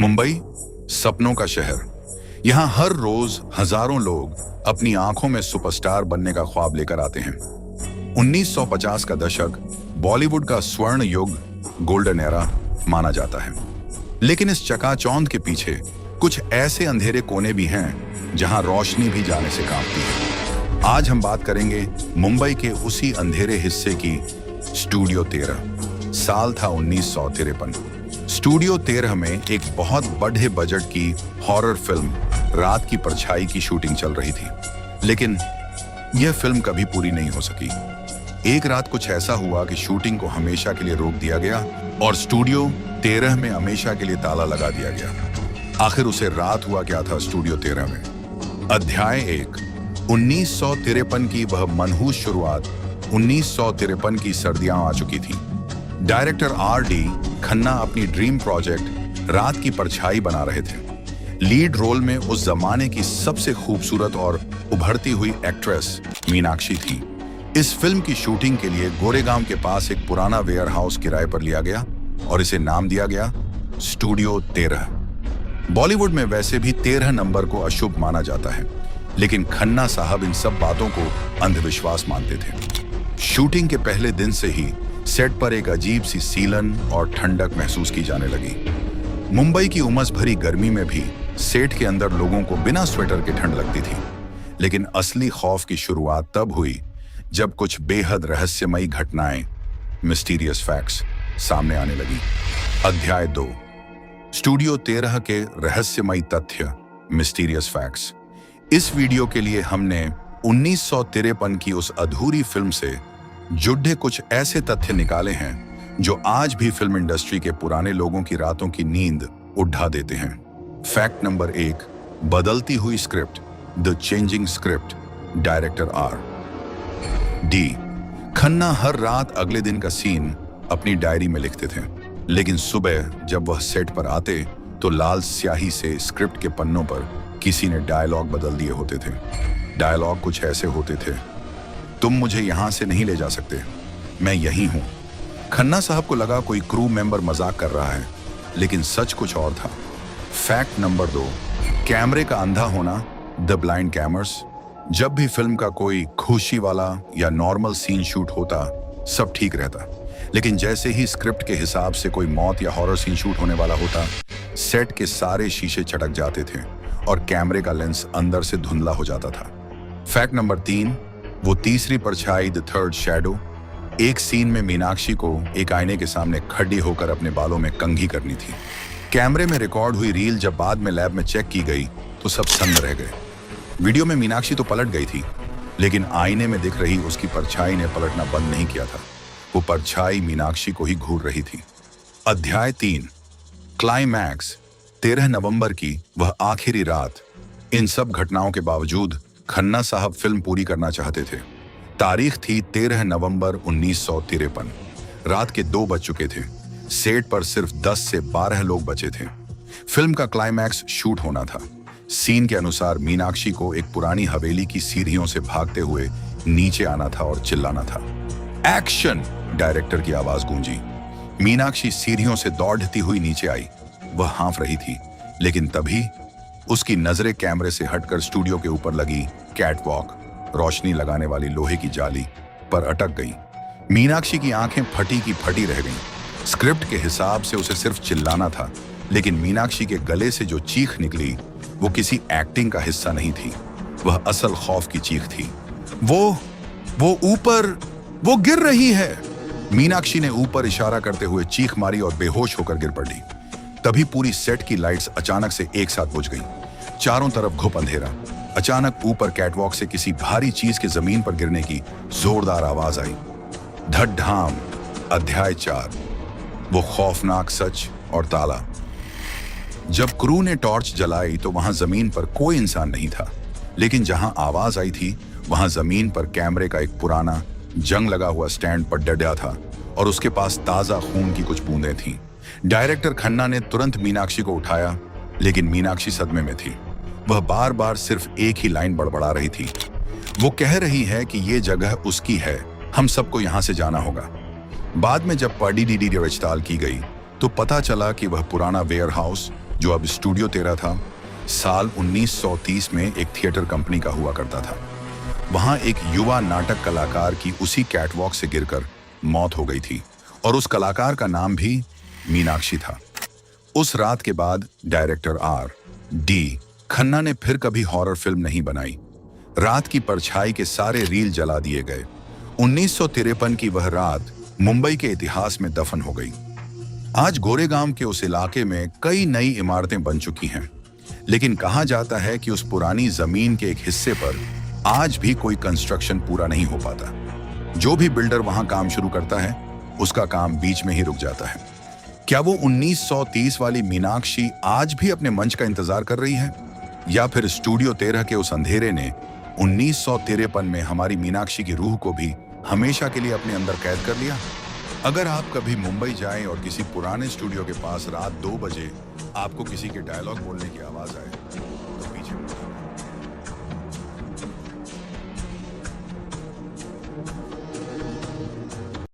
मुंबई सपनों का शहर। यहाँ हर रोज हजारों लोग अपनी आंखों में सुपरस्टार बनने का ख्वाब लेकर आते हैं। 1950 का दशक बॉलीवुड का स्वर्ण युग, गोल्डन एरा माना जाता है। लेकिन इस चकाचौंध के पीछे कुछ ऐसे अंधेरे कोने भी हैं जहां रोशनी भी जाने से कांपती है। आज हम बात करेंगे मुंबई के उसी अंधेरे हिस्से की। स्टूडियो 13। साल था 1953। स्टूडियो 13 में एक बहुत बड़े बजट की हॉरर फिल्म रात की परछाई की शूटिंग चल रही थी। लेकिन यह फिल्म कभी पूरी नहीं हो सकी। एक रात कुछ ऐसा हुआ कि शूटिंग को हमेशा के लिए रोक दिया गया और स्टूडियो 13 में हमेशा के लिए ताला लगा दिया गया। आखिर उसे रात हुआ क्या था स्टूडियो 13 में? अध्याय 1। 1953 की वह मनहूस शुरुआत। 1953 की सर्दियां आ चुकी थी। Director R.D. खन्ना अपनी ड्रीम प्रोजेक्ट रात की परछाई बना रहे थे। लीड रोल में उस जमाने की सबसे खूबसूरत और उभरती हुई एक्ट्रेस मीनाक्षी थी। इस फिल्म की शूटिंग के लिए गोरेगांव के पास एक पुराना वेयर हाउस किराए पर लिया गया और इसे नाम दिया गया स्टूडियो 13। बॉलीवुड में वैसे भी 13 नंबर को अशुभ माना जाता है, लेकिन खन्ना साहब इन सब बातों को अंधविश्वास मानते थे। शूटिंग के पहले दिन से ही सेट पर एक अजीब सी सीलन और ठंडक महसूस की जाने लगी। मुंबई की उमस भरी गर्मी में भी सेट के अंदर लोगों को बिना स्वेटर के ठंड लगती थी। लेकिन असली खौफ की शुरुआत तब हुई जब कुछ बेहद रहस्यमयी घटनाएं, मिस्टीरियस फैक्ट्स सामने आने लगी। अध्याय 2। स्टूडियो 13 के रहस्यमयी तथ्य, मिस्टीरियस फैक्ट्स। इस वीडियो के लिए हमने 1953 की उस अधूरी फिल्म से जुड़े कुछ ऐसे तथ्य निकाले हैं जो आज भी फिल्म इंडस्ट्री के पुराने लोगों की रातों की नींद उड़ा देते हैं। Fact number 1। बदलती हुई script, the changing script, director R.D. Khanna हर रात अगले दिन का सीन अपनी डायरी में लिखते थे, लेकिन सुबह जब वह सेट पर आते तो लाल स्याही से स्क्रिप्ट के पन्नों पर किसी ने डायलॉग बदल दिए होते थे। डायलॉग कुछ ऐसे होते थे, तुम मुझे यहां से नहीं ले जा सकते, मैं यहीं हूं। खन्ना साहब को लगा कोई क्रू मेंबर मजाक कर रहा है, लेकिन सच कुछ और था। Fact number 2। कैमरे का अंधा होना, द ब्लाइंड कैमर्स। जब भी फिल्म का कोई खुशी वाला या नॉर्मल सीन शूट होता, सब ठीक रहता, लेकिन जैसे ही स्क्रिप्ट के हिसाब से कोई मौत या हॉरर सीन शूट होने वाला होता, सेट के सारे शीशे चटक जाते थे और कैमरे का लेंस अंदर से धुंधला हो जाता था। Fact number 3। वो तीसरी परछाई, द थर्ड शैडो। एक सीन में मीनाक्षी को एक आईने के सामने खड़ी होकर अपने बालों में कंघी करनी थी। कैमरे में रिकॉर्ड हुई रील जब बाद में लैब में चेक की गई तो सब सन्न रह गए। वीडियो में मीनाक्षी तो पलट गई थी, लेकिन आईने में दिख रही उसकी परछाई ने पलटना बंद नहीं किया था। वो परछाई मीनाक्षी को ही घूर रही थी। अध्याय 3। क्लाइमैक्स, 13 नवंबर की वह आखिरी रात। इन सब घटनाओं के बावजूद खन्ना साहब फिल्म पूरी करना चाहते थे। तारीख थी 13 नवंबर 1953। रात के 2 बज चुके थे। सेट पर सिर्फ 10 से 12 लोग बचे थे। फिल्म का क्लाइमैक्स शूट होना था। सीन के अनुसार मीनाक्षी को एक पुरानी हवेली की सीढ़ियों से भागते हुए नीचे आना था और चिल्लाना था। एक्शन! डायरेक्टर की आवाज गूंजी। मीनाक्षी सीढ़ियों से दौड़ती हुई नीचे आई। वह हाँफ रही थी, लेकिन तभी उसकी नजरें कैमरे से हटकर स्टूडियो के ऊपर लगी कैटवॉक, रोशनी लगाने वाली लोहे की जाली पर अटक गई। मीनाक्षी की आंखें फटी की फटी रह गईं। स्क्रिप्ट के हिसाब से उसे सिर्फ चिल्लाना था, लेकिन मीनाक्षी के गले से जो चीख निकली वो किसी एक्टिंग का हिस्सा नहीं थी। वह असल खौफ की चीख थी। वो ऊपर, वो गिर रही है। मीनाक्षी ने ऊपर इशारा करते हुए चीख मारी और बेहोश होकर गिर पड़ी। तभी पूरी सेट की लाइट्स अचानक से एक साथ बुझ गईं। चारों तरफ घुप अंधेरा। अचानक ऊपर कैटवॉक से किसी भारी चीज के जमीन पर गिरने की जोरदार आवाज आई। धड़-धाम। अध्याय 4। वो खौफनाक सच और ताला। जब क्रू ने टॉर्च जलाई तो वहां जमीन पर कोई इंसान नहीं था, लेकिन जहां आवाज आई थी वहां जमीन पर कैमरे का एक पुराना जंग लगा हुआ स्टैंड पर डटा था और उसके पास ताजा खून की कुछ बूंदें थीं। डायरेक्टर खन्ना ने तुरंत मीनाक्षी को उठाया, लेकिन मीनाक्षी सदमे में थी। वह बार बार सिर्फ एक ही लाइन बड़बड़ा रही थी। वो कह रही है कि ये जगह उसकी है, हम सबको यहां से जाना होगा। बाद में जब पढ़ी पड़ताल की गई तो पता चला कि वह पुराना वेयर हाउस जो अब स्टूडियो 13 था, साल 1930 में एक थिएटर कंपनी का हुआ करता था। वहां एक युवा नाटक कलाकार की उसी कैटवॉक से गिरकर मौत हो गई थी और उस कलाकार का नाम भी मीनाक्षी था। उस रात के बाद डायरेक्टर R.D. खन्ना ने फिर कभी हॉरर फिल्म नहीं बनाई। रात की परछाई के सारे रील जला दिए गए। 1953 की वह रात मुंबई के इतिहास में दफन हो गई। आज गोरेगांव के उस इलाके में कई नई इमारतें बन चुकी हैं, लेकिन कहा जाता है कि उस पुरानी जमीन के एक हिस्से पर आज भी कोई कंस्ट्रक्शन पूरा नहीं हो पाता। जो भी बिल्डर वहां काम शुरू करता है, उसका काम बीच में ही रुक जाता है। क्या वो 1930 वाली मीनाक्षी आज भी अपने मंच का इंतजार कर रही है, या फिर स्टूडियो 13 के उस अंधेरे ने 1953 में हमारी मीनाक्षी की रूह को भी हमेशा के लिए अपने अंदर कैद कर लिया? अगर आप कभी मुंबई जाएं और किसी पुराने स्टूडियो के पास रात 2 बजे आपको किसी के डायलॉग बोलने की आवाज आए,